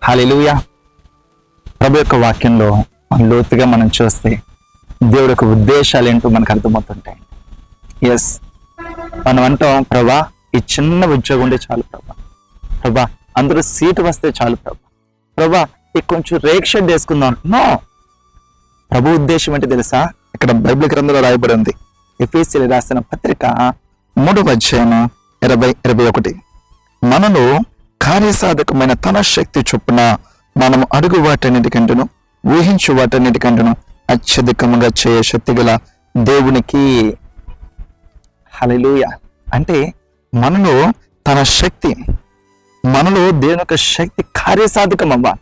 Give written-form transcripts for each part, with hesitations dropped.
హల్లెలూయా. ప్రభు యొక్క వాక్యంలో లోతుగా మనం చూస్తే దేవుడి యొక్క ఉద్దేశాలు ఏంటో మనకు అర్థమవుతుంటాయి. ఎస్, మనం అంటాం, ప్రభా ఈ చిన్న ఉద్యోగం ఉంటే చాలు ప్రభా అందరూ సీటు వస్తే చాలు ప్రభా ఈ కొంచెం రేక్ షెడ్ వేసుకుందాం. నో, ప్రభు ఉద్దేశం ఏంటి తెలుసా? ఇక్కడ బైబిల్ గ్రంథంలో రాయబడి ఉంది. ఎఫెసీయులకు రాసిన పత్రిక 3వ అధ్యాయం 20-21. మనలో కార్యసాధకమైన తన శక్తి చొప్పున మనము అడుగు వాటన్నిటికంటను ఊహించు వాటన్నిటికంటను అత్యధికముగా చేయ శక్తి గల దేవునికి. హల్లెలూయా. అంటే మనలో తన శక్తి, మనలో దేవుని యొక్క శక్తి కార్యసాధకం అవ్వాలి.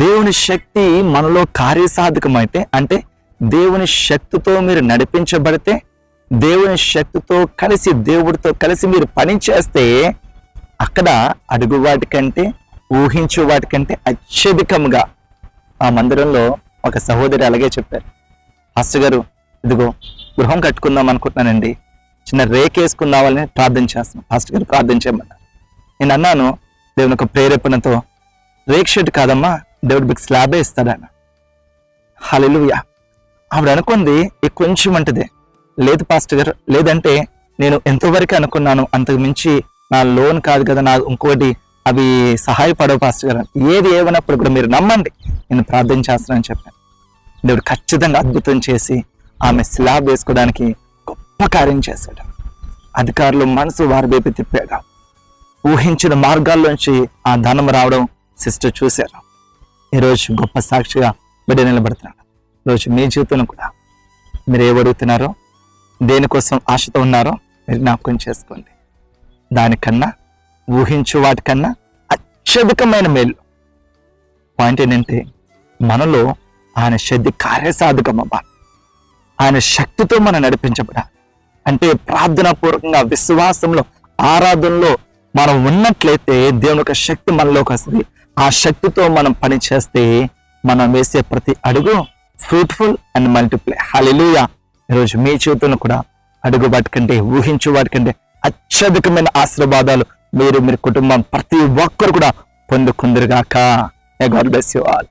దేవుని శక్తి మనలో కార్యసాధకం అయితే, అంటే దేవుని శక్తితో మీరు నడిపించబడితే, దేవుని శక్తితో కలిసి దేవుడితో కలిసి మీరు పని చేస్తే అక్కడ అడుగు వాటికంటే ఊహించు వాటికంటే అత్యధికంగా. ఆ మందిరంలో ఒక సహోదరి అలాగే చెప్పారు, పాస్టర్ గారు ఇదిగో గృహం కట్టుకుందాం అనుకుంటున్నానండి, చిన్న రేక్ వేసుకుందామని ప్రార్థన చేస్తున్నాను, పాస్టర్ గారు ప్రార్థన చేయమన్నారు. నేను అన్నాను, దేవుని యొక్క ప్రేరేపణతో రేక్ షెడ్ కాదమ్మా, దేవుడు మీకు స్లాబే ఇస్తాడన్న. హల్లెలూయా. ఆవిడ అనుకుంది ఈ కొంచెం అంటదే. లేదు పాస్టర్ గారు, లేదంటే నేను ఎంతవరకు అనుకున్నాను, అంతకు మించి నా లోన్ కాదు కదా, నా ఇంకోటి అవి సహాయపడవు పాస్టర్ గారు. ఏది ఏమన్నప్పుడు కూడా మీరు నమ్మండి, నేను ప్రార్థన చేస్తానని చెప్పాను. దేవుడు ఖచ్చితంగా అద్భుతం చేసి ఆమె స్లాబ్ వేసుకోవడానికి గొప్ప కార్యం చేశాడు. అధికారులు మనసు వారి వైపు తిప్పాడు. ఊహించిన మార్గాల్లోంచి ఆ ధనం రావడం సిస్టర్ చూశారు. ఈరోజు గొప్ప సాక్షిగా బిడ్డ నిలబడుతున్నాడు. ఈరోజు మీ జీవితంలో కూడా మీరు ఏమడుగుతున్నారో, దేనికోసం ఆశతో ఉన్నారో మీరు జ్ఞాపకం చేసుకోండి. దానికన్నా ఊహించు వాటికన్నా అత్యధికమైన మేలు. పాయింట్ ఏంటంటే మనలో ఆయన శక్తి కార్యసాధకం అవ్వాలి. ఆయన శక్తితో మనం నడిపించబడాలి. అంటే ప్రార్థనాపూర్వకంగా విశ్వాసంలో ఆరాధనలో మనం ఉన్నట్లయితే దేవుని యొక్క శక్తి మనలోకి వస్తుంది. ఆ శక్తితో మనం పని చేస్తే మనం వేసే ప్రతి అడుగు ఫ్రూట్ఫుల్ అండ్ మల్టిప్లై. హల్లెలూయా. ఈరోజు మీ జీవితంలో కూడా అడుగు వాటికంటే ఊహించు వాటికంటే అత్యధికమైన ఆశీర్వాదాలు మీరు, మీ కుటుంబం, ప్రతి ఒక్కరు కూడా పొందుకుందరుగాక. God bless you all.